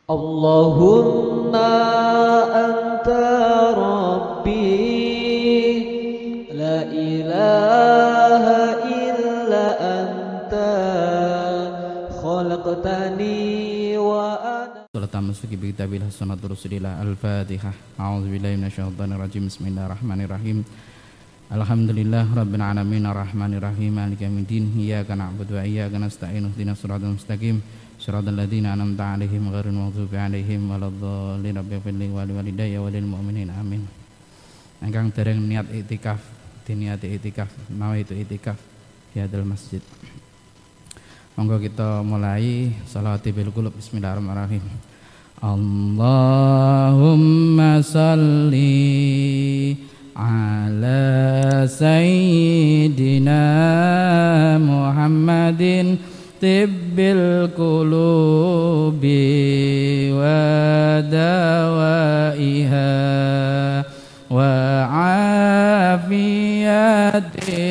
Allahumma anta rabbi la ilaha illa anta khalaqtani wa ana Masuki bi kitabillah sunnatur rasulillah al-fatihah. A'udzubillahi minasyaitonir rajim. Bismillahirrahmanirrahim. Alhamdulillah rabbil alamin arrahmanir rahim maliki yaumiddin iyyaka na'budu wa iyyaka nasta'in ihdinas siratal mustaqim siratal ladzina an'amta 'alaihim ghairil maghdubi 'alaihim waladdallin rabbighfir li wa liwalidayya wa lil mu'minin amin. Ingkang dereng niat iktikaf diniati iktikaf nawaitu iktikaf di hadal masjid. Monggo kita mulai sholawati bil qulub. Bismillahirrahmanirrahim. Allahumma salli ala sayyidina Muhammadin tibbil qulubi wa dawaiha wa afiyati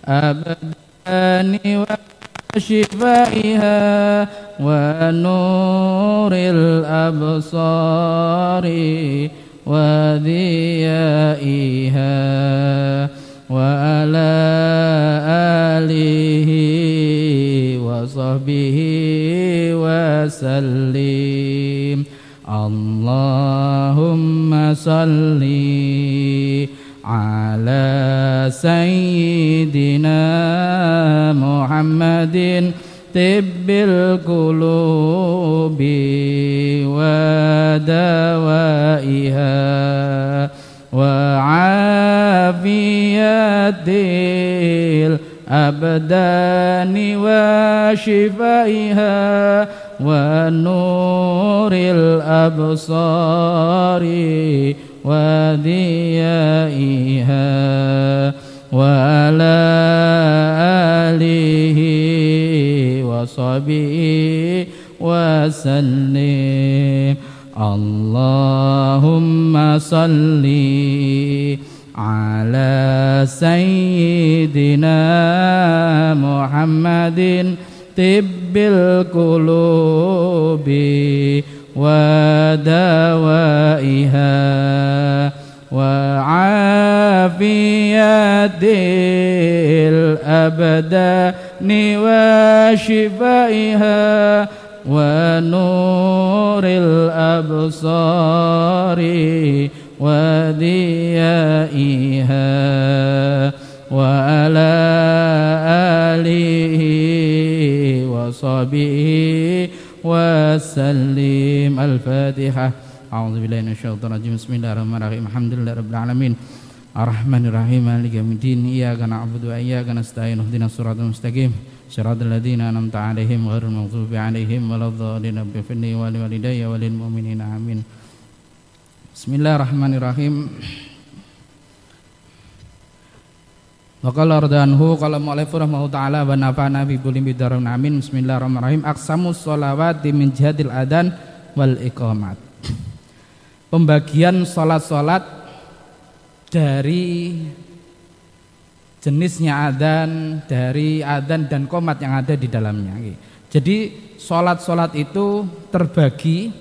abdani wa shifaiha wa nuril absari wa dhiyaiha wa ala alihi wa sahbihi wa sallim. Allahumma salli ala sayyidina Muhammadin tibbil qulubi wa dawaiha wa afiyatil abdani wa shifaiha wa nuril absari wa dhiyaiha wa ala alihi wa sahbihi wa sallim. Allahumma salli ala sayyidina Muhammadin tibbil qulubi wa dawaiha wa afiyatil abdani wa shifaiha wa nuril absari wa dhiyaiha wa ala alihi wa sahbihi wa sallim. Al-Fatihah. A'udzubillahi minasyaitonir rajim. Bismillahirrahmanirrahim. Alhamdulillahirabbil alamin. Arrahmanir rahim maliki yaumiddin iyyaka na'budu wa iyyaka nasta'in ihdinas siratal mustaqim siratal ladzina an'amta 'alaihim ghairil maghdubi 'alaihim waladdallin rabbighfir li wa liwalidayya wa lil mu'minin amin. Bismillahirrahmanirrahim. Wa qala radhanhu qala mu'allif rahimahu ta'ala wa nafa'ana bi kulli bidarin amin. Bismillahirrahmanirrahim. Aqsamus sholawati min jihadil adan wal iqamat. Pembagian salat-salat dari jenisnya adzan, dari adzan dan qomat yang ada di dalamnya. Jadi salat-salat itu terbagi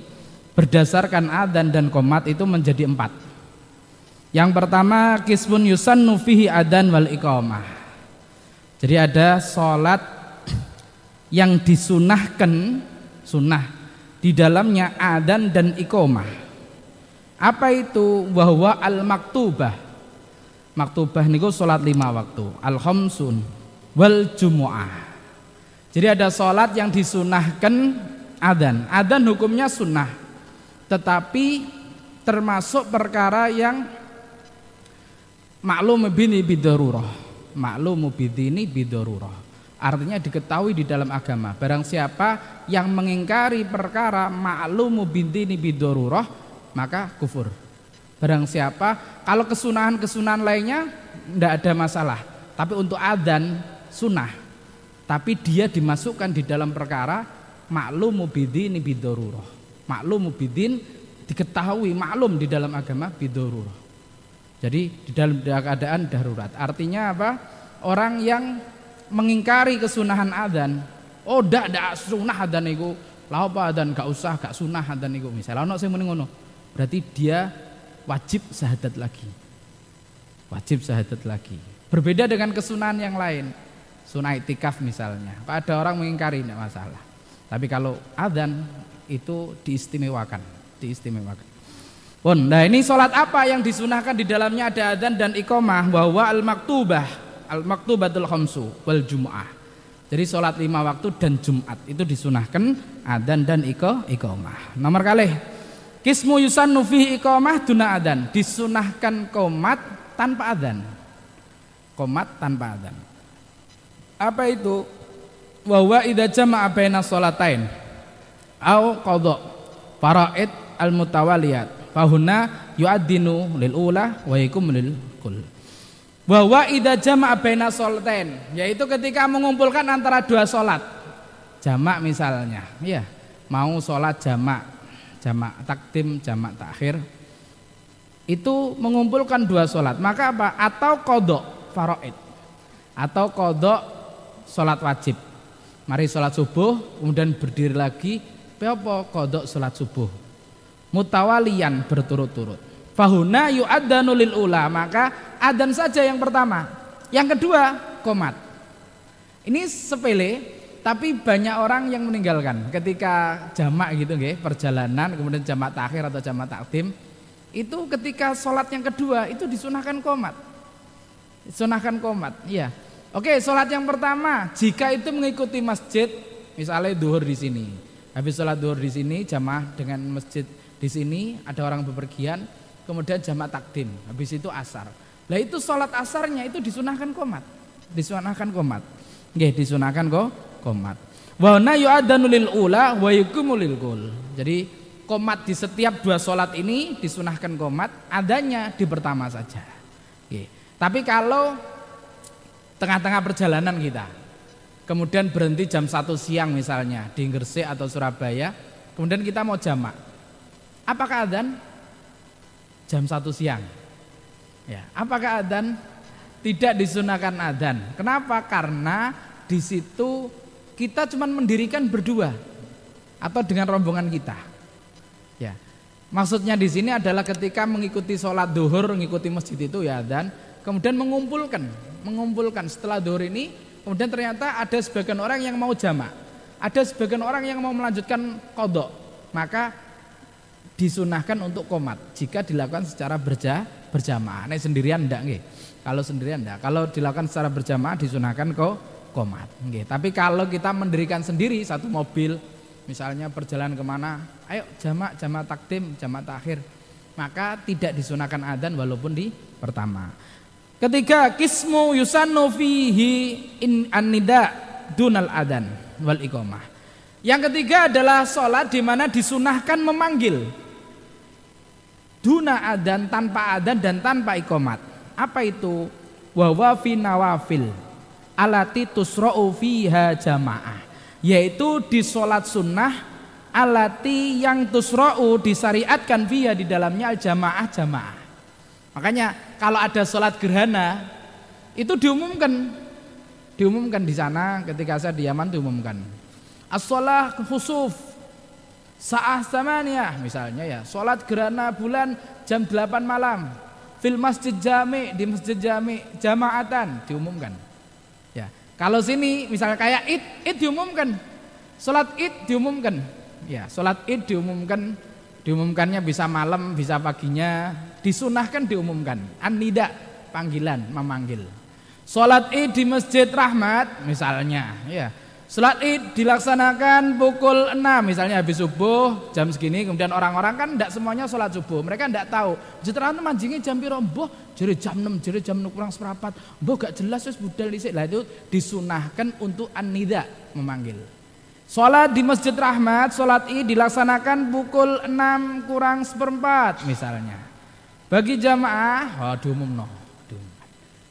berdasarkan adzan dan qomat itu menjadi 4. Yang pertama qismun yusannu fihi adzan wal iqamah. Jadi ada salat yang disunahkan, sunnah di dalamnya adzan dan iqamah. Apa itu? Wahwa al-maktubah. Maktubah niku salat 5 waktu, al-khamsun wal jumu'ah. Jadi ada salat yang disunahkan adzan. Adzan hukumnya sunnah, tetapi termasuk perkara yang maklum bini bidarurah. Maklum bidini bidarurah. Artinya diketahui di dalam agama. Barang siapa yang mengingkari perkara maklum bidini bidarurah maka kufur. Barang siapa, kalau kesunahan-kesunahan lainnya tidak ada masalah, tapi untuk adzan sunnah, tapi dia dimasukkan di dalam perkara maklum bidini bidarurah. Maklum bidin diketahui, maklum di dalam agama bidarurah. Jadi di dalam keadaan darurat. Artinya apa? Orang yang mengingkari kesunahan adzan, oh tidak sunnah adzan itu, lah apa adzan gak usah, gak sunah adzan iku misalnya ono sing muni ngono. Berarti dia wajib syahadat lagi. Wajib syahadat lagi. Berbeda dengan kesunahan yang lain. Sunah iktikaf misalnya. Ada orang mengingkari tidak masalah. Tapi kalau adzan itu diistimewakan. Nah ini sholat apa yang disunahkan di dalamnya ada adzan dan iqamah, bahwa al-maktubatul khamsu wal jum'ah. Jadi sholat 5 waktu dan Jumat itu disunahkan adzan dan iqamah. Nomor kalih, qismu yusannu fihi iqamah duna adzan, disunahkan qomat tanpa adzan. Qomat tanpa adzan. Apa itu? Wa huwa idza jama'a baina sholatain au qadha faraid al-mutawaliyat fahuna yu'addinu lil ula wa yakum lil kul. Bahwa idza jama'a baina sholatain, yaitu ketika mengumpulkan antara dua salat. Jamak misalnya, ya, mau salat jamak takdim, jamak takhir. Itu mengumpulkan dua salat, maka apa? Atau qadha faraid. Atau qadha salat wajib. Mari salat subuh, kemudian berdiri lagi, apa qadha salat subuh. Mutawalian berturut-turut. Fahuna yu'adzanu lil ula, maka adzan saja yang pertama. Yang kedua qomat. Ini sepele, tapi banyak orang yang meninggalkan ketika jamak gitu nggih, perjalanan kemudian jamak takhir atau jamak takdim. Itu ketika sholat yang kedua itu disunahkan qomat. Disunahkan qomat. Iya. Oke, sholat yang pertama jika itu mengikuti masjid, misalnya duhur di sini. Habis sholat duhur di sini jamaah dengan masjid di sini, ada orang bepergian, kemudian jamak takdim, habis itu asar. Lah itu sholat asarnya itu disunahkan qomat. Disunahkan qomat. Nggih, disunahkan qomat. Wa na yu'adzanu lil ula wa yuqimu lil qul. Jadi qomat di setiap dua sholat ini disunahkan qomat, adanya di pertama saja. Nggih. Tapi kalau tengah-tengah perjalanan kita, kemudian berhenti jam 1 siang misalnya di Gresik atau Surabaya, kemudian kita mau jamak. Apakah adzan? Jam 1 siang. Ya, apakah adzan? Tidak disunahkan adzan. Kenapa? Karena di situ kita cuma mendirikan berdua atau dengan rombongan kita. Ya. Maksudnya di sini adalah ketika mengikuti sholat duhur, mengikuti masjid itu ya adzan, kemudian mengumpulkan setelah duhur ini, kemudian ternyata ada sebagian orang yang mau jamak, ada sebagian orang yang mau melanjutkan qadha, maka disunahkan untuk qomat jika dilakukan secara berjamaah. Nek sendirian enggak nggih. Kalau sendirian enggak. Kalau dilakukan secara berjamaah disunahkan qomat nggih. Tapi kalau kita mendirikan sendiri satu mobil, misalnya perjalanan kemana, ayo jamak takdim, jamak takhir, maka tidak disunahkan adzan walaupun di pertama. Ketiga, qismu yusannu fihi an-nida dunal adzan wal iqamah. Yang ketiga adalah sholat di mana disunahkan memanggil. Duna adzan, tanpa adzan dan tanpa iqamat. Apa itu? Wa wa fi nawafil alati tusra'u fiha jamaah. Yaitu di sholat sunnah alati yang tusra'u disyariatkan fiha di dalamnya al jamaah. Makanya kalau ada sholat gerhana itu diumumkan di sana, ketika saya di Yaman diumumkan. As-shalah khusuf sa'ah samaniyah misalnya ya, sholat gerhana bulan jam 8 malam fil masjid jami', di masjid jami' jamaatan diumumkan ya. Kalau sini misalnya kayak id diumumkan, sholat id diumumkan ya, sholat id diumumkannya bisa malam bisa paginya, disunahkan diumumkan an-nida, panggilan, memanggil. Sholat id di masjid rahmat misalnya ya, sholat id dilaksanakan pukul 6 misalnya habis subuh jam segini, kemudian orang-orang kan tidak semuanya sholat subuh, mereka tidak tahu jetaran manjingnya jam piro, mbah jere jam 6, jere jam 6 kurang seperempat, mbah gak jelas wis budal dhisik. Lah itu disunahkan untuk an-nida, memanggil. Sholat di masjid rahmat, sholat id dilaksanakan pukul 6 kurang seperempat misalnya, bagi jamaah diumumno,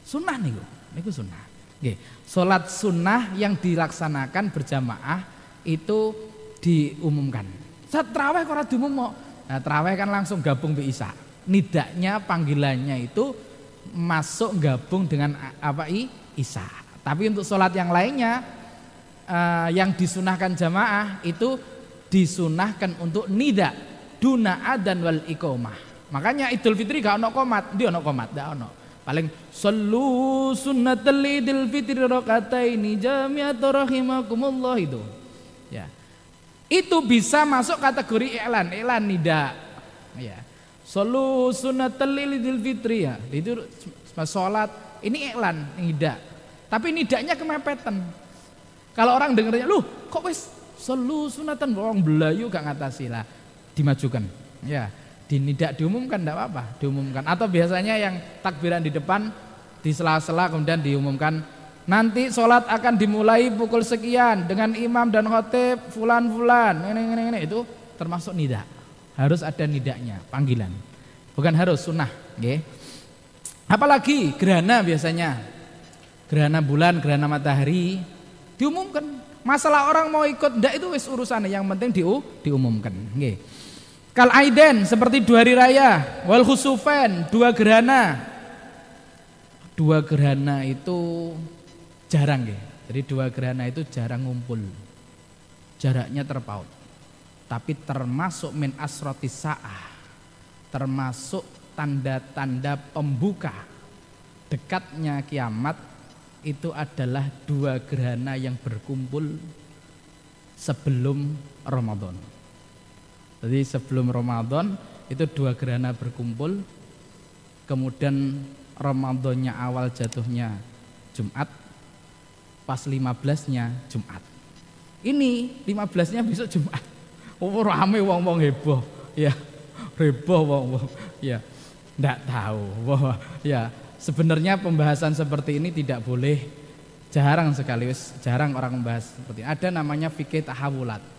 sunnah niku sunnah. Nggih, sholat sunnah yang dilaksanakan berjamaah itu diumumkan. Saat tarawih kok ora diumumno. Nah, tarawih kan langsung gabung bi isya. Nidaknya, panggilannya itu masuk gabung dengan isya. Tapi untuk sholat yang lainnya yang disunahkan jamaah itu disunahkan untuk nida duna adzan wal iqamah. Makanya Idul Fitri gak ono qomat, dia ono qomat, ndak ono. Paling sallu sunnatal Idul Fitri rakaataini jami'atan rahimakumullah itu. Ya. Itu bisa masuk kategori iklan nida. Ya. Sallu sunnatal Idul Fitri ya. Itu salat ini iklan nida. Tapi nidanya kemepetan. Kalau orang dengarnya, "Loh, kok wis sallu sunatan orang Belayu gak ngatasi lah." Dimajukan. Ya. Tidak diumumkan tidak apa-apa, diumumkan. Atau biasanya yang takbiran di depan di sela-sela kemudian diumumkan nanti sholat akan dimulai pukul sekian dengan imam dan khotib fulan ini itu termasuk nida. Harus ada nidanya, panggilan. Bukan harus, sunnah, okay. Apalagi gerhana biasanya. Gerhana bulan, gerhana matahari diumumkan. Masalah orang mau ikut ndak itu wis urusannya, yang penting diumumkan, okay. Kal aiden seperti 2 hari raya, wal khusufen 2 gerhana. 2 gerhana itu jarang ya. Jadi 2 gerhana itu jarang ngumpul. Jaraknya terpaut. Tapi termasuk min asrotis sa'ah. Termasuk tanda-tanda pembuka dekatnya kiamat itu adalah 2 gerhana yang berkumpul sebelum Ramadan. Jadi sebelum Ramadan itu 2 gerhana berkumpul, kemudian Ramadannya awal jatuhnya Jumat, pas 15-nya Jumat. Ini 15-nya besok Jumat. Oh, rame wong-wong heboh, ya, heboh wong-wong, ya, ndak tahu bahwa ya sebenarnya pembahasan seperti ini tidak boleh, jarang sekali, jarang orang membahas seperti ini. Ada namanya fikih tahawulat.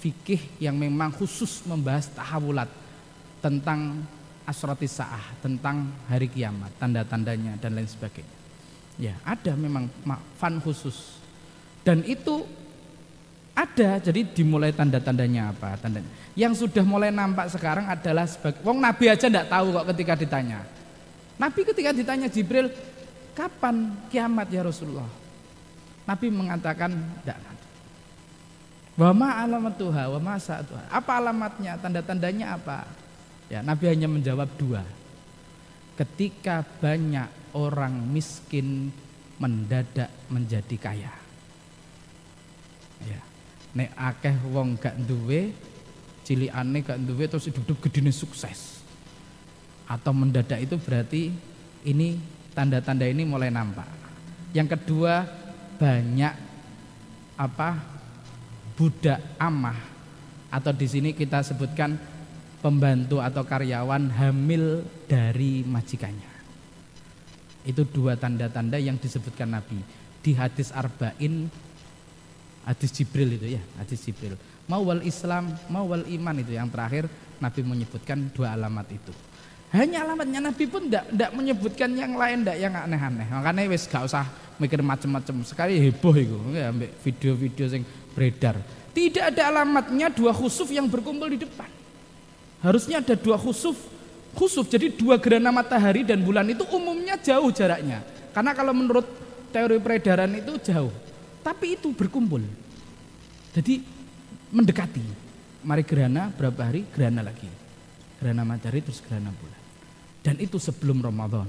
Fikih yang memang khusus membahas tahawulat tentang asratis sa'ah, tentang hari kiamat, tanda-tandanya dan lain sebagainya. Ya, ada memang fan khusus. Dan itu ada, jadi dimulai tanda-tandanya apa? Tandanya. Yang sudah mulai nampak sekarang adalah sebagai wong Nabi aja enggak tahu kok ketika ditanya. Nabi ketika ditanya Jibril, "Kapan kiamat ya Rasulullah?" Nabi mengatakan, "Enggak." Wa ma alamatuha wa ma sa'atuha. Apa alamatnya, tanda-tandanya apa? Ya, Nabi hanya menjawab 2. Ketika banyak orang miskin mendadak menjadi kaya. Ya. Nek akeh wong gak duwe, cilikane gak duwe terus hidup gedene sukses. Atau mendadak itu berarti ini tanda-tanda ini mulai nampak. Yang kedua, banyak budak amah, atau di sini kita sebutkan pembantu atau karyawan hamil dari majikannya. Itu 2 tanda-tanda yang disebutkan Nabi di hadis arba'in, hadis Jibril itu ya, hadis Jibril. Mawal Islam, mawal iman, itu yang terakhir Nabi menyebutkan 2 alamat itu. Hanya alamatnya, Nabi pun tidak menyebutkan yang lain, tidak yang aneh-aneh. Makanya wis gak usah mikir macam-macam. Sekali heboh itu, ya, video-video yang beredar. Tidak ada alamatnya 2 khusuf yang berkumpul di depan. Harusnya ada 2 khusuf. Jadi 2 gerhana matahari dan bulan itu umumnya jauh jaraknya. Karena kalau menurut teori peredaran itu jauh. Tapi itu berkumpul. Jadi mendekati. Mari gerhana berapa hari, gerhana lagi. Gerhana matahari terus gerhana bulan. Dan itu sebelum Ramadan.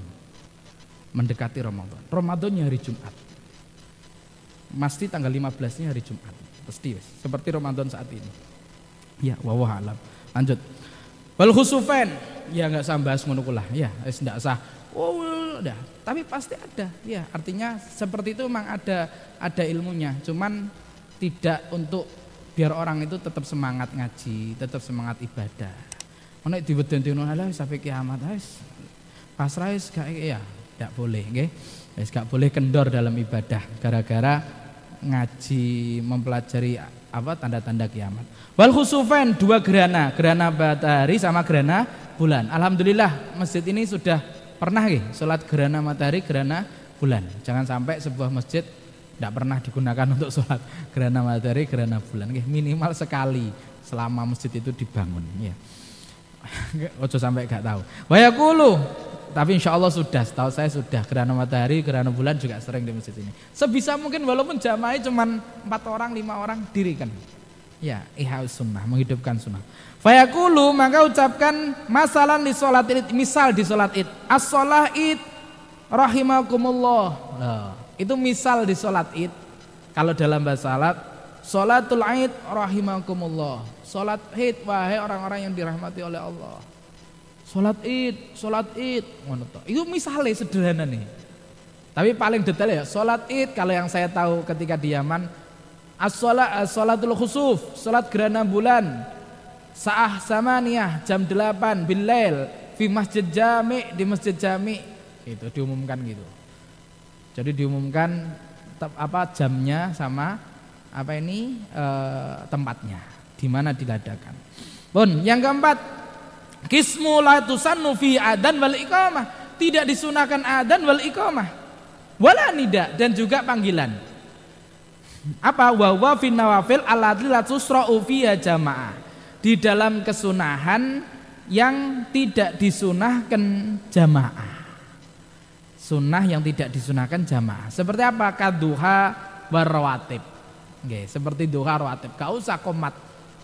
Mendekati Ramadan. Ramadannya hari Jumat. Pasti tanggal 15-nya hari Jumat. Pasti seperti Ramadan saat ini. Ya, wallahu alam. Lanjut. Wal khusufen, ya enggak usah bahas ngono kula. Ya, wis enggak usah. Oh, udah. Tapi pasti ada. Ya, artinya seperti itu memang ada ilmunya. Cuman tidak untuk biar orang itu tetap semangat ngaji, tetap semangat ibadah. Ono diwedeni ala sampai kiamat wis. Pasrah wis gak ya, enggak boleh, nggih. Wis gak boleh kendor dalam ibadah gara-gara ngaji mempelajari tanda-tanda kiamat. Wal khusufen 2 gerhana, gerhana matahari sama gerhana bulan. Alhamdulillah masjid ini sudah pernah sholat gerhana matahari, gerhana bulan. Jangan sampai sebuah masjid tidak pernah digunakan untuk sholat gerhana matahari, gerhana bulan. Minimal sekali selama masjid itu dibangun. Ya. Ojo sampai gak tahu. Wayakulu, tapi insya Allah sudah, setahu saya sudah gerhana matahari, gerhana bulan juga sering di masjid ini. Sebisa mungkin walaupun jamaahnya cuma 4 orang, 5 orang dirikan. Ya, ihyaus sunnah, menghidupkan sunnah. Fayaqulu, maka ucapkan masalan di salat id, misal di salat id. As-shalah id rahimakumullah. Nah, itu misal di salat id. Kalau dalam bahasa Arab, salatul id rahimakumullah. Salat id, wahai orang-orang yang dirahmati oleh Allah. Salat id, ngono to. Itu misalnya sederhana nih. Tapi paling detail ya, salat id kalau yang saya tahu ketika di Yaman, as-salatul khusuf, salat gerhana bulan, sa'ah samaniyah, jam 8 bilail, fi masjid jami', di masjid jami'. Itu diumumkan gitu. Jadi diumumkan jamnya sama tempatnya di mana diladakan. Pun yang keempat, qismu la tusannu fi adzan wal iqamah, tidak disunahkan adzan wal iqamah. Wala nida, dan juga panggilan. Apa? Wa huwa fin nawafil allati la tusra'u fiha jamaah. Di dalam kesunahan yang tidak disunahkan jamaah. Sunnah yang tidak disunahkan jamaah. Seperti apa? Kaduha warawatib. Nggih, seperti duha rawatib. Gak usah qomat.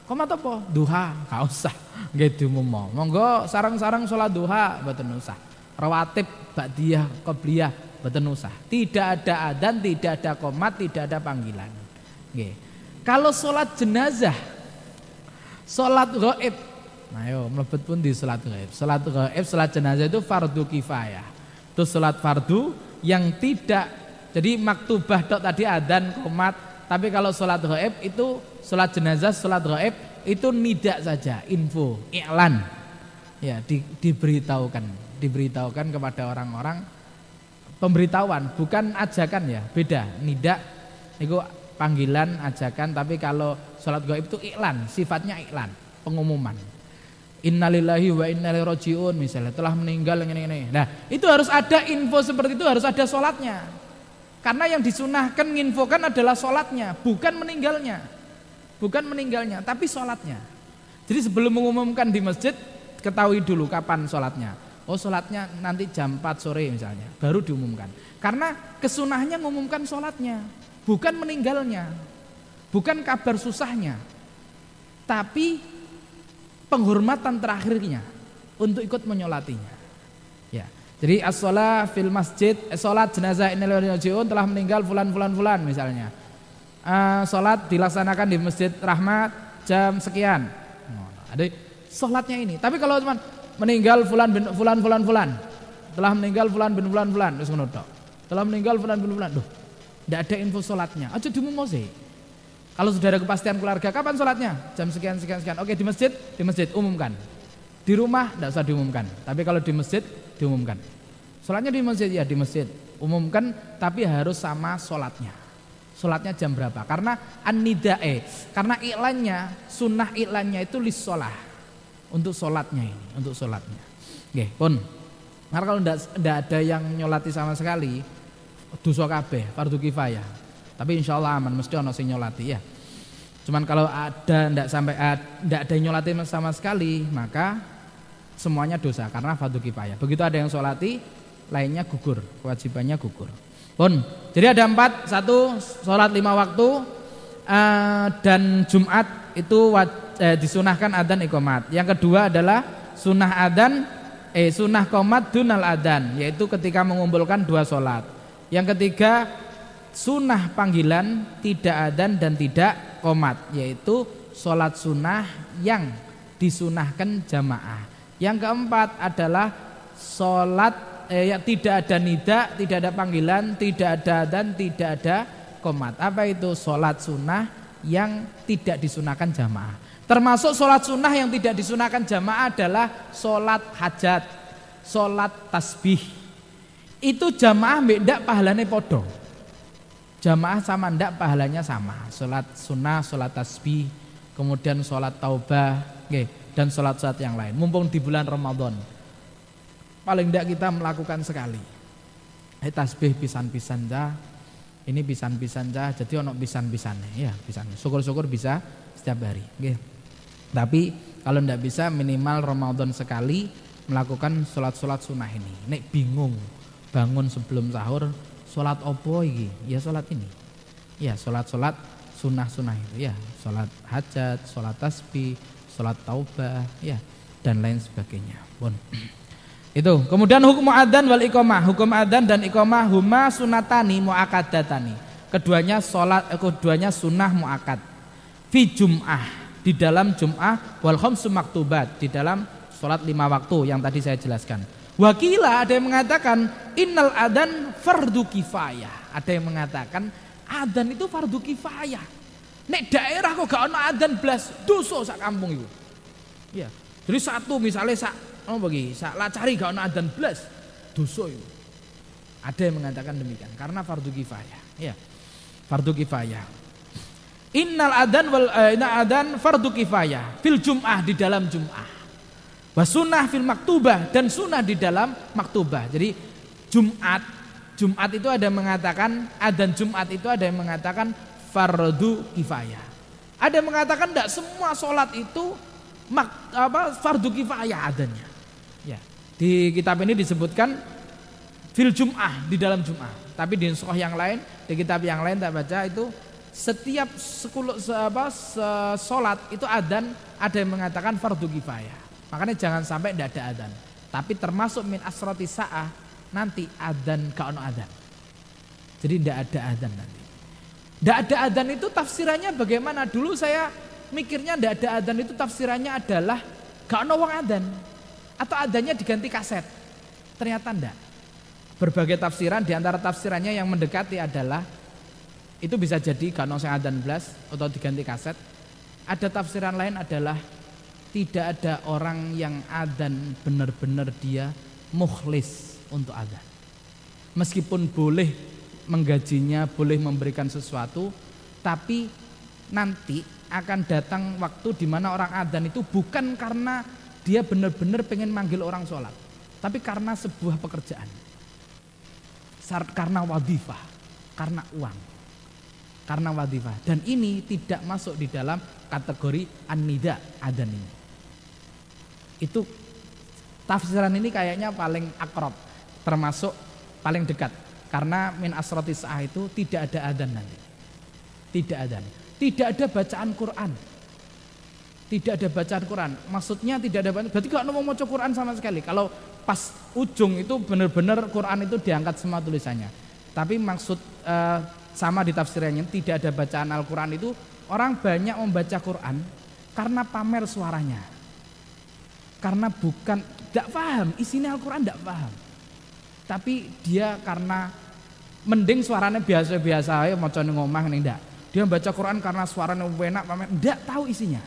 Qomat apa? Duha, gak usah. Nggih diumumno. Monggo sareng-sareng salat duha mboten usah. Rawatib, ba'diyah, qobliyah mboten usah. Tidak ada adzan, tidak ada qomat, tidak ada panggilan. Nggih. Kalau salat jenazah, salat ghaib. Nah, ayo mlebet pun di salat ghaib. Salat ghaib, salat jenazah itu fardu kifayah. Itu salat fardu yang tidak, jadi maktubah tok tadi adzan, qomat, tapi kalau salat ghaib itu salat jenazah, salat ghaib itu nidak saja, info, iklan. Ya, diberitahukan kepada orang-orang, pemberitahuan, bukan ajakan ya, beda. Nidak itu panggilan, ajakan, tapi kalau salat ghaib itu iklan, sifatnya iklan, pengumuman. Innalillahi wa inna ilaihi rajiun, misalnya telah meninggal ini. Nah, itu harus ada info seperti itu, harus ada sholatnya. Karena yang disunahkan menginfokan adalah sholatnya, bukan meninggalnya. Bukan meninggalnya, tapi sholatnya. Jadi sebelum mengumumkan di masjid, ketahui dulu kapan sholatnya. Oh, sholatnya nanti jam 4 sore misalnya, baru diumumkan. Karena kesunahnya mengumumkan sholatnya, bukan meninggalnya, bukan kabar susahnya, tapi penghormatan terakhirnya untuk ikut menyolatinya. Ya, jadi as-shalah fil masjid, salat jenazah innalillahi wa inna ilaihi raji'un, telah meninggal fulan misalnya. Salat dilaksanakan di Masjid Rahmat jam sekian. Ada salatnya ini. Tapi kalau cuma meninggal fulan bin fulan, telah meninggal fulan bin fulan, wis ngono tok. Telah meninggal fulan bin fulan. Duh, enggak ada info salatnya. Aja diumumno sih. Kalau sudah ada kepastian keluarga, kapan sholatnya? Jam sekian. Oke, di masjid umumkan. Di rumah tidak usah diumumkan. Tapi kalau di masjid diumumkan. Sholatnya di masjid, ya di masjid. Umumkan, tapi harus sama sholatnya. Sholatnya jam berapa? Karena an-nidae, karena iklannya, sunnah iklannya itu lis sholah. Untuk sholatnya ini, untuk sholatnya. Oke, pun. Karena kalau tidak ada yang nyolati sama sekali, dosa kabeh, fardu kifayah. Tapi insya Allah aman, mesti ono sing nyolati ya. Cuman kalau ndak ada yang nyolati sama sekali, maka semuanya dosa karena fardu kifayah. Begitu ada yang nyolati, lainnya gugur, kewajibannya gugur. Pun, jadi ada 4, 1 sholat 5 waktu dan Jumat itu disunahkan adzan iqamat. Yang kedua adalah sunnah qomat dunal adzan, yaitu ketika mengumpulkan 2 sholat. Yang ketiga sunnah panggilan, tidak adzan dan tidak qomat, yaitu sholat sunnah yang disunahkan jamaah. Yang keempat adalah sholat tidak ada nida, tidak ada panggilan, tidak ada adzan, tidak ada qomat. Apa itu? Sholat sunnah yang tidak disunahkan jamaah. Termasuk sholat sunnah yang tidak disunahkan jamaah adalah sholat hajat, sholat tasbih. Itu jamaah beda pahalanya podo. Jamaah sama ndak pahalanya sama. Sholat sunnah, sholat tasbih, kemudian sholat taubah, dan sholat-sholat yang lain. Mumpung di bulan Ramadan, paling ndak kita melakukan sekali. Tasbih pisan-pisan dah, ini pisan-pisan dah. Jadi ono pisan-pisannya, ya pisan. Syukur-syukur bisa setiap hari. Tapi kalau ndak bisa minimal Ramadan sekali melakukan sholat-sholat sunnah ini. Nek bingung bangun sebelum sahur, sholat opo iki? Ya sholat ini. Ya sholat sunnah-sunnah itu ya, sholat hajat, sholat tasbih, sholat taubah ya, dan lain sebagainya. Bon. Itu. Kemudian hukum adzan wal iqamah. Hukum adzan dan iqamah huma sunatani muakkadatani. Keduanya sunnah muakkad. Fi jum'ah, di dalam jum'ah, wal khamsu maktubat, di dalam sholat 5 waktu yang tadi saya jelaskan. Wakila, ada yang mengatakan innal adzan fardu kifayah. Ada yang mengatakan adzan itu fardu kifayah. Nek daerah kok gak ono adzan blas, dosa sak kampung itu. Ya. Jadi satu misalnya sak lacari gak ono adzan blas, dosa itu. Ada yang mengatakan demikian karena fardu kifayah. Ya. Fardu kifayah. Innal adzan fardu kifayah fil jum'ah, di dalam jum'ah. Wa sunnah fil maktubah, dan sunnah di dalam maktubah. Jadi Jumat itu ada yang mengatakan adzan Jumat itu ada yang mengatakan fardu kifayah. Ada yang mengatakan tidak semua sholat itu fardu kifayah adanya. Ya. Di kitab ini disebutkan fil jum'ah, di dalam jum'ah. Tapi di nuskhah yang lain, di kitab yang lain tak baca itu setiap sholat itu adzan ada yang mengatakan fardu kifayah. Makanya jangan sampai tidak ada adzan. Tapi termasuk min asrati sa'ah nanti adzan gak ono adzan. Jadi tidak ada adzan nanti. Tidak ada adzan itu tafsirannya bagaimana? Dulu saya mikirnya tidak ada adzan itu tafsirannya adalah gak ono wong adzan atau adzannya diganti kaset. Ternyata tidak. Berbagai tafsiran, di antara tafsirannya yang mendekati adalah itu bisa jadi gak ono sing adzan blas atau diganti kaset. Ada tafsiran lain adalah tidak ada orang yang adzan benar-benar dia mukhlis untuk adzan. Meskipun boleh menggajinya, boleh memberikan sesuatu, tapi nanti akan datang waktu di mana orang adzan itu bukan karena dia benar-benar pengen manggil orang sholat, tapi karena sebuah pekerjaan, karena wadifah, karena uang, karena wadifah. Dan ini tidak masuk di dalam kategori an-nida adzan ini. Itu tafsiran ini kayaknya paling akrab, termasuk paling dekat, karena min asrati sa'ah itu tidak ada adzan nanti. Tidak adzan. Tidak ada bacaan Quran. Tidak ada bacaan Quran. Maksudnya tidak ada bacaan, berarti gak mau maca Quran sama sekali. Kalau pas ujung itu benar-benar Quran itu diangkat semua tulisannya. Tapi maksud sama di tafsirannya tidak ada bacaan Al-Quran itu orang banyak membaca Quran karena pamer suaranya. Karena bukan tidak paham isinya Al-Quran, tidak paham. Tapi dia karena mending suaranya biasa-biasa aja maca ning omah ning ndak. Dia baca Quran karena suaranya enak, pamer, tidak tahu isinya.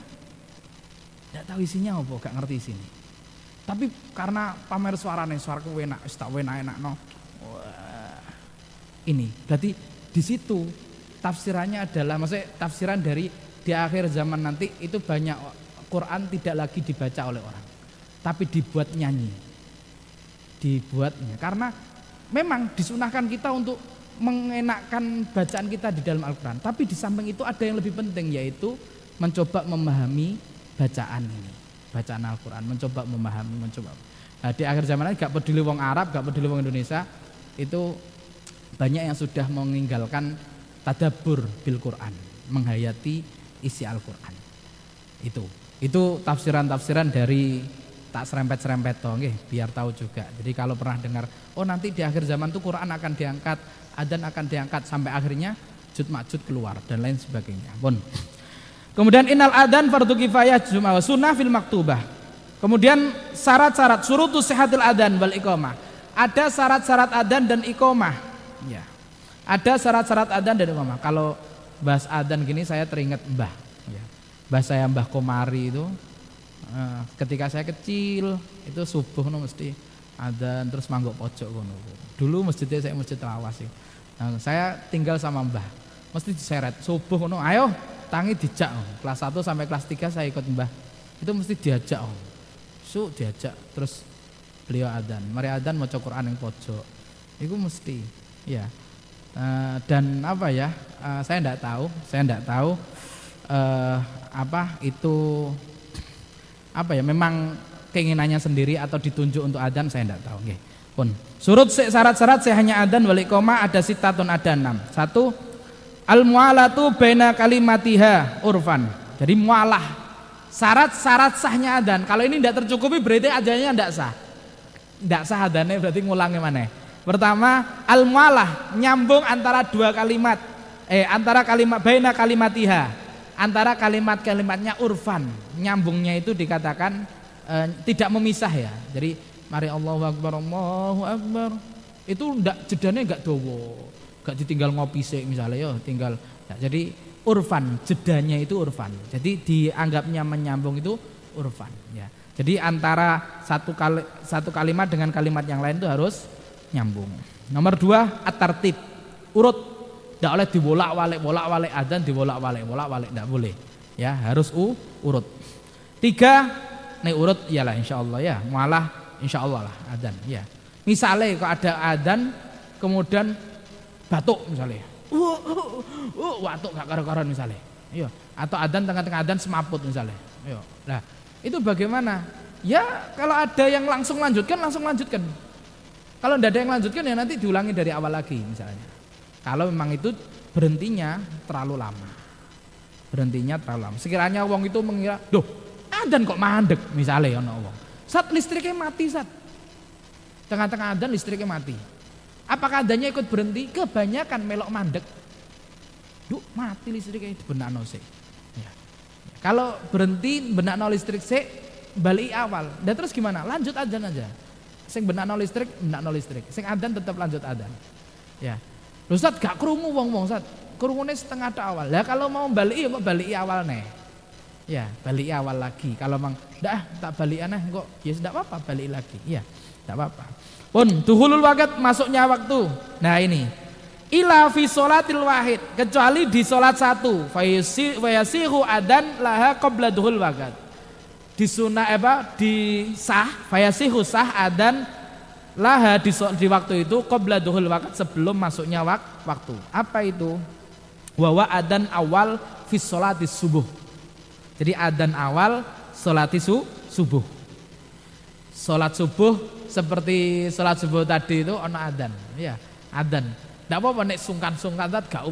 Tidak tahu isinya apa, gak ngerti isinya. Tapi karena pamer suaranya, suaraku enak, wis tak enak no. Wah. Ini berarti di situ tafsirannya adalah, maksudnya tafsiran dari di akhir zaman nanti itu banyak Quran tidak lagi dibaca oleh orang, tapi dibuat nyanyi, dibuatnya. Karena memang disunahkan kita untuk mengenakkan bacaan kita di dalam Al-Quran, tapi di samping itu ada yang lebih penting, yaitu mencoba memahami bacaan ini, bacaan Al-Quran, mencoba memahami, Nah, di akhir zaman ini gak peduli wong Arab, gak peduli wong Indonesia, itu banyak yang sudah meninggalkan tadabbur bil Quran, menghayati isi Al-Quran. Itu tafsiran-tafsiran dari tak serempet-serempet toh, biar tahu juga. Jadi kalau pernah dengar, oh nanti di akhir zaman tuh Quran akan diangkat, adzan akan diangkat, sampai akhirnya jud majud keluar dan lain sebagainya. Bon. Kemudian innal adzan fardu kifayah wa sunnah fil maktubah. Kemudian syarat-syarat syurutus sihatil adzan wal iqamah. Ada syarat-syarat adzan dan iqamah. Ya. Ada syarat-syarat adzan dan iqamah. Kalau bahas adzan gini saya teringat Mbah. Ya. Mbah saya Mbah Komari itu ketika saya kecil itu subuh mesti adzan terus manggok pojok ngono. Dulu masjidnya saya masjid lawas sih. Nah, saya tinggal sama Mbah. Mesti diseret subuh ngono. Ayo tangi dijak. Kelas 1 sampai kelas 3 saya ikut Mbah. Itu mesti diajak. Diajak terus beliau adzan. Mari adzan maca Quran yang pojok. Itu mesti. Ya. Dan apa ya? Saya enggak tahu apa itu apa ya, memang keinginannya sendiri atau ditunjuk untuk adzan, saya enggak tahu nggih. Pun. Surut syarat-syarat saya hanya adzan wal iqamah ada sitatun, ada 6. 1. Al mu'alatu baina kalimatiha urfan. Jadi mu'alah, syarat-syarat sahnya adzan. Kalau ini tidak tercukupi berarti adzannya tidak sah. Tidak sah adzannya berarti ngulangi mana? Pertama, al mu'alah, nyambung antara dua kalimat. Antara kalimat baina kalimatiha, antara kalimat-kalimatnya urfan. Nyambungnya itu dikatakan tidak memisah ya. Jadi mari Allahu Akbar, Allahu Akbar. Itu ndak jedane enggak dawa. Enggak ditinggal ngopi sik misalnya ya, tinggal ya, jadi urfan, jedanya itu urfan. Jadi dianggapnya menyambung itu urfan ya. Jadi antara satu kalimat dengan kalimat yang lain itu harus nyambung. Nomor 2, at-tartib. Urut. Enggak oleh dibolak-balik adzan dibolak-balik enggak boleh. Ya, harus urut. 3, nih urut iyalah insyaallah ya, mualah insyaallah lah adzan ya. Misalnya kalau ada adzan kemudian batuk misalnya. Batuk gak karo-karon misalnya. Iya, atau adzan tengah-tengah adzan semaput misalnya. Iya. Nah, itu bagaimana? Ya, kalau ada yang langsung lanjutkan. Kalau tidak ada yang lanjutkan ya nanti diulangi dari awal lagi misalnya. Kalau memang itu berhentinya terlalu lama. Sekiranya wong itu mengira, "Duh, adzan kok mandek," misalnya ono wong. Sat listriknya mati, sat. Tengah-tengah adzan listriknya mati. Apakah adzannya ikut berhenti? Kebanyakan melok mandek. Duh, mati listriknya dibenakno sik. Ya. Kalau berhenti benakno listrik sik, balik awal. Dan terus gimana? Lanjut adzan aja. Sing benakno listrik. Sing adzan tetap lanjut adzan. Ya. Lho Ustaz gak krungu wong-wong Ustaz. Krungune setengah tok awal. Lah kalau mau balik ya kok balik awal nih. Ya, balik awal lagi. Kalau memang tak balik aneh kok ya tidak apa-apa balik lagi. Ya, tidak apa-apa. Pun duhulul waqt, masuknya waktu. Nah ini. Ila fi sholatil wahid, kecuali di sholat satu. Fayasihu adzan laha qabla duhul waqt. Di sunnah fayasihu sah adzan laha di waktu itu qabla duhul waqt, sebelum masuknya waktu. Apa itu? Wa adzan awal fi sholatis subuh. Jadi adzan awal sholatis subuh. Sholat subuh seperti sholat subuh tadi itu ono adzan. Ya, adzan. Ndak apa-apa nek sungkan-sungkan gak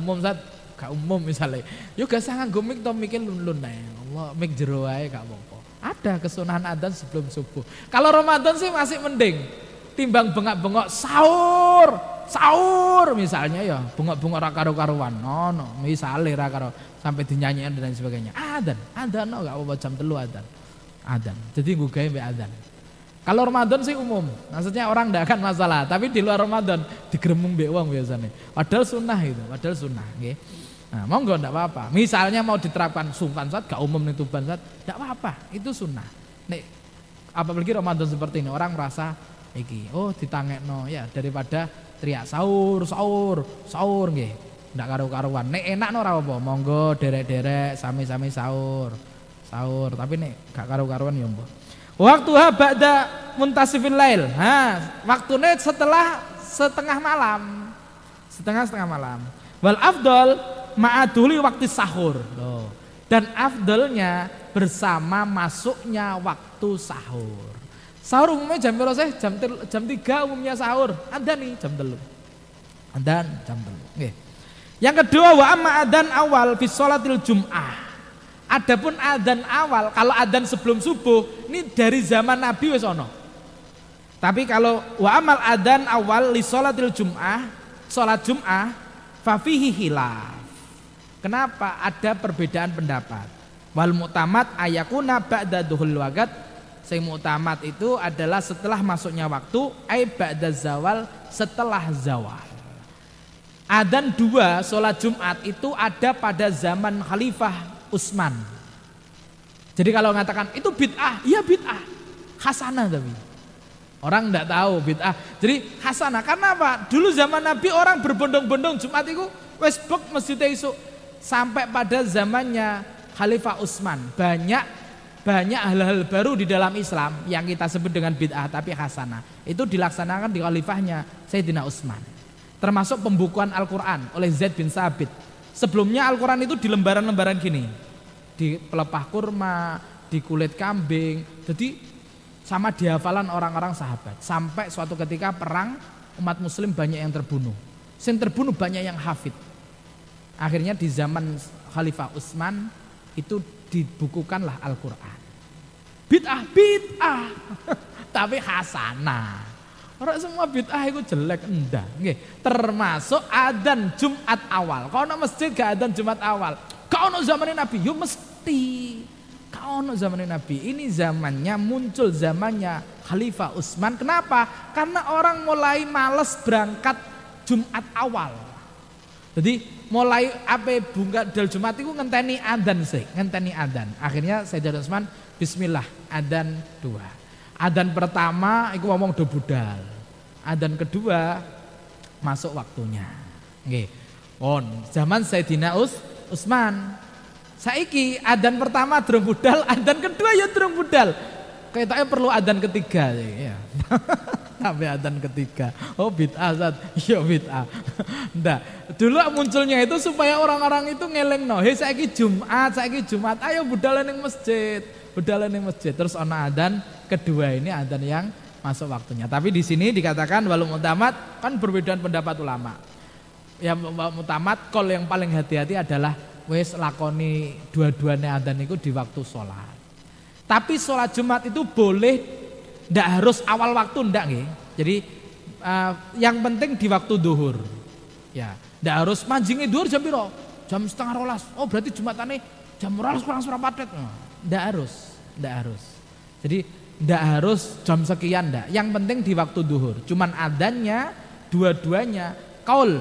umum misalnya. Yo gak usah nganggo mik to mikir lun-lun ae. Allah mik jero ae gak apa-apa. Ada kesunahan adzan sebelum subuh. Kalau Ramadan sih masih mending. Timbang bengak-bengok sahur misalnya ya, bengok-bengok ra karo-karuan. No, misale ra karo sampai dinyanyikan dan sebagainya. Adzan no gak apa-apa jam 3 adzan. Jadi nggawe mbek adzan. Kalau Ramadan sih umum, maksudnya orang tidak akan masalah. Tapi di luar Ramadan digeremung mbek wong biasanya. Padahal sunnah itu, nggih. Nah, monggo ndak apa-apa. Misalnya mau diterapkan sungkan saat gak umum ning Tuban saat, ndak apa-apa, itu sunnah. Nek apalagi Ramadan seperti ini orang merasa iki, ditangekno ya daripada teriak sahur nggih. Ndak karo-karuan. Nek enak ora apa, monggo derek-derek sami-sami sahur. Tapi nek gak karo-karuan ya mbok. Waktuha ba'da muntasifil lail. Waktunya setelah setengah malam. Wal afdal ma'aduli waktu sahur. Dan afdalnya bersama masuknya waktu sahur. Sahur umumnya jam berapa sih? Jam 3 umumnya sahur. Adzan nih jam 3. Adzan jam 3. Nggih. Yang kedua wa amma adzan awal fi sholatil jum'ah. Adapun adzan awal, kalau adzan sebelum subuh, ini dari zaman Nabi wis ono. Tapi kalau wa amal adzan awal li sholatil jum'ah, sholat Jum'ah, fa fihi khilaf. Kenapa? Ada perbedaan pendapat. Wal mu'tamad ayakuna ba'da duhul waqt. Sing mu'tamad itu adalah setelah masuknya waktu, ai ba'da zawal, setelah zawal. Adzan 2 sholat Jumat itu ada pada zaman Khalifah Utsman. Jadi kalau mengatakan itu bid'ah, iya bid'ah. Hasanah tapi. Orang enggak tahu bid'ah. Jadi hasanah karena apa? Dulu zaman Nabi orang berbondong-bondong Jumat itu wis bek masjid isuk. Sampai pada zamannya Khalifah Utsman banyak hal-hal baru di dalam Islam yang kita sebut dengan bid'ah tapi hasanah. Itu dilaksanakan di khalifahnya Sayyidina Utsman. Termasuk pembukuan Al-Qur'an oleh Zaid bin Sabit. Sebelumnya Al-Quran itu di lembaran-lembaran gini, di pelepah kurma, di kulit kambing, jadi sama di hafalan orang-orang sahabat. Sampai suatu ketika perang, umat muslim banyak yang terbunuh. Yang terbunuh banyak yang hafid. Akhirnya di zaman Khalifah Utsman itu dibukukanlah Al-Qur'an. Bid'ah tapi hasanah. Orang semua bid'ah itu jelek, enggak. Nggih, termasuk adzan Jumat awal. Kalau nak masjid gak adzan Jumat awal. Kalau nak zaman Nabi, yo mesti. Kalau nak zaman Nabi, ini zamannya muncul zamannya Khalifah Utsman. Kenapa? Karena orang mulai males berangkat Jumat awal. Jadi mulai apa bunga dal Jumat itu ngenteni adzan sih, ngenteni adzan. Akhirnya Sayyidina Utsman bismillah adzan 2. Adzan pertama iku ngomong do budal. Adzan kedua masuk waktunya. Nggih. On zaman Sayyidina Utsman. Saiki adzan pertama durung budal, adzan kedua ya durung budal. Kayaknya perlu adzan ketiga ya. Sampai adzan ketiga. Oh bid'ah Zat. Iya bid'ah. Ndak. Dulu munculnya itu supaya orang-orang itu ngelingno, "Hei saiki Jumat, ayo budal ning masjid." Budal ning masjid. Terus ana adzan kedua ini adzan yang masuk waktunya. Tapi di sini dikatakan walau mutamat kan perbedaan pendapat ulama. Yang mutamat kol yang paling hati-hati adalah wis lakoni dua-duanya adzan itu di waktu sholat. Tapi sholat Jumat itu boleh, ndak harus awal waktu ndak nggih. Jadi yang penting di waktu duhur. Ya, ndak harus manjinge duhur jam piro? Jam 11:30. Oh berarti Jumatane jam 12 kurang seprapat. Ndak harus. Jadi ndak harus jam sekian ndak. Yang penting di waktu duhur. Cuman adzannya dua-duanya kaul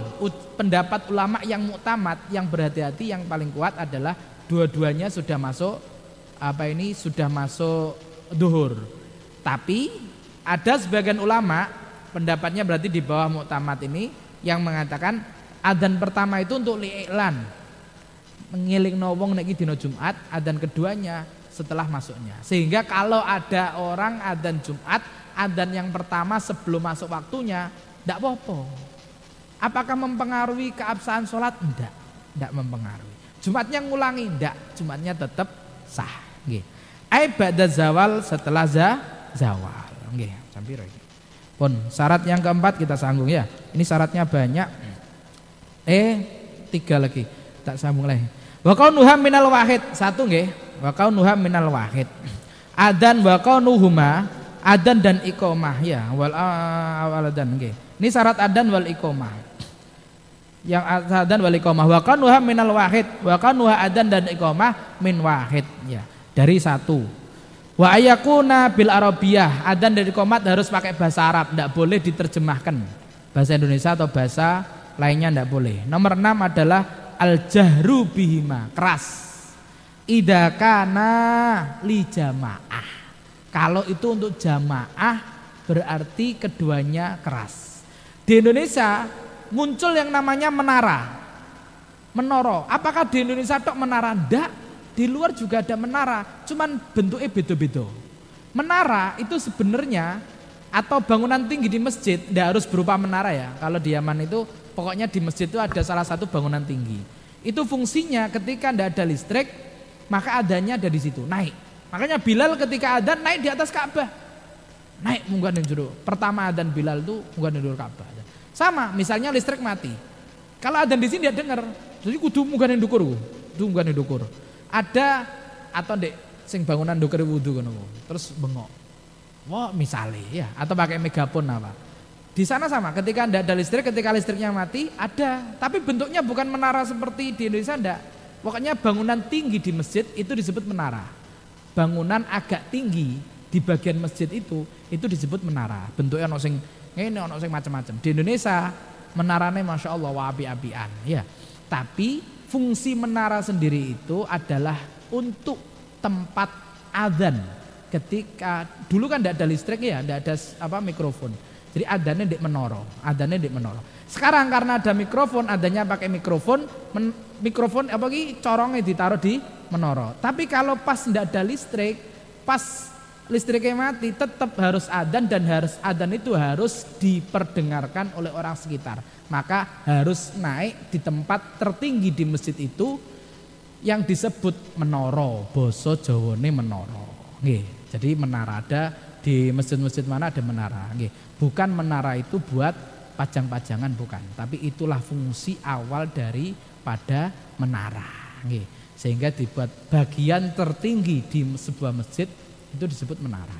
pendapat ulama yang muktamad, yang berhati-hati, yang paling kuat adalah dua-duanya sudah masuk sudah masuk duhur. Tapi ada sebagian ulama pendapatnya berarti di bawah muktamad ini yang mengatakan adzan pertama itu untuk li'lan, ngilingno wong nek iki dina Jumat, adzan keduanya setelah masuknya. Sehingga kalau ada orang adzan Jumat, adzan yang pertama sebelum masuk waktunya ndak apa-apa. Apakah mempengaruhi keabsahan sholat? Enggak mempengaruhi. Jumatnya ngulangi? Enggak, Jumatnya tetap sah. Nggih. Ai ba'da zawal, setelah zawal. Nggih, sampiro iki. Pun syarat yang keempat kita sambung ya. Ini syaratnya banyak. 3 lagi. Tak sambung lagi. Wa kaunuha minal wahid. 1 nggih. Wa kaunuha minal wahid. Adzan wa kaunuhuma, adzan dan iqamah ya. Wal adzan nggih. Ini syarat adzan wal iqamah. Yang adzan wal iqamah wa kanuha minal wahid, wa kanuha adzan dan iqamah min wahid ya, dari 1. Wa ayakuna bil arabiyah, adzan dan iqamat harus pakai bahasa Arab, tidak boleh diterjemahkan bahasa Indonesia atau bahasa lainnya, tidak boleh. Nomor 6 adalah al jahru bihima, keras. Idza kana li jamaah, kalau itu untuk jamaah berarti keduanya keras. Di Indonesia muncul yang namanya menara. Apakah di Indonesia tok menara? Enggak, di luar juga ada menara, cuman bentuknya beda-beda. Menara itu sebenarnya atau bangunan tinggi di masjid enggak harus berupa menara ya. Kalau di Yaman itu pokoknya di masjid itu ada salah satu bangunan tinggi. Itu fungsinya ketika enggak ada listrik, maka adanya ada di situ, naik. Makanya Bilal ketika adzan naik di atas Ka'bah. Naik munggah ning jero. Pertama adzan Bilal itu munggah ning Ka'bah. Sama, misalnya listrik mati. Kalau adzan di sini dia dengar, jadi kudu munggah ning ndukur. Munggah ning ndukur. Ada atau ndek sing bangunan ndukur wudu ngono. Terus bengok. Wah, misalnya ya, atau pakai megafon apa. Di sana sama, ketika ndak ada listrik, ketika listriknya mati ada, tapi bentuknya bukan menara seperti di Indonesia ndak. Pokoknya bangunan tinggi di masjid itu disebut menara. Bangunan agak tinggi di bagian masjid itu disebut menara. Bentuknya ono sing ngene, ono sing macam-macam. Di Indonesia menarane Masya Allah api-apian ya. Tapi fungsi menara sendiri itu adalah untuk tempat adzan. Ketika dulu kan tidak ada listrik ya, tidak ada mikrofon. Jadi adzannya di menara, Sekarang karena ada mikrofon, adanya pakai mikrofon, mikrofon corongnya ditaruh di menara. Tapi kalau pas tidak ada listrik, pas listriknya mati, tetap harus adzan, dan harus adzan itu harus diperdengarkan oleh orang sekitar. Maka harus naik di tempat tertinggi di masjid itu yang disebut menara, basa Jawane menara. Nggih. Jadi menara ada di masjid-masjid mana ada menara. Nggih. Bukan menara itu buat pajang-pajangan, bukan. Tapi itulah fungsi awal dari pada menara. Sehingga dibuat bagian tertinggi di sebuah masjid itu disebut menara.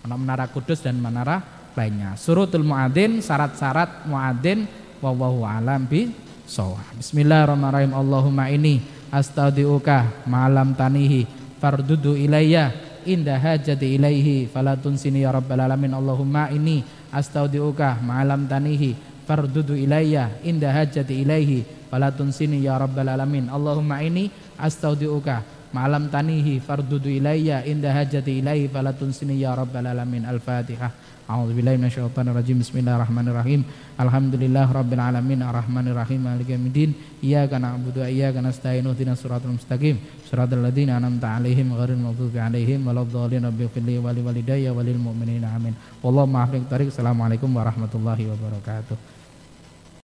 Ana menara Kudus dan menara lainnya. Surutul muadzin, syarat-syarat muadzin, wallahu a'lam bishawab. Bismillahirrahmanirrahim. Allahumma inni astaudiuka ma'alam tanihi fardudu ilayya inda hajati ilaihi falatun sini ya rabbal alamin. Allahumma inni astaudiuka ma'alam tanihi fardudu ilayya inda hajati ilaihi falatun sini ya rabbal alamin. Allahumma inni astaudiuka ma'alam tanihi fardudu ilayya inda hajati ilaihi falatun sini ya rabbal alamin. Al-Fatihah. A'udzubillahi minasyaitonir rajim. Bismillahirrahmanirrahim. Alhamdulillahirabbil alamin arrahmanirrahim maliki yaumiddin. Iyyaka na'budu wa iyyaka nasta'in. Ihdinas siratal mustaqim. Shiratal ladzina an'amta 'alaihim ghairil maghdubi 'alaihim waladdallin. Rabbighfirli wa liwalidayya walil mu'minina amin. Wallahu ma'afik thariq. Assalamualaikum warahmatullahi wabarakatuh.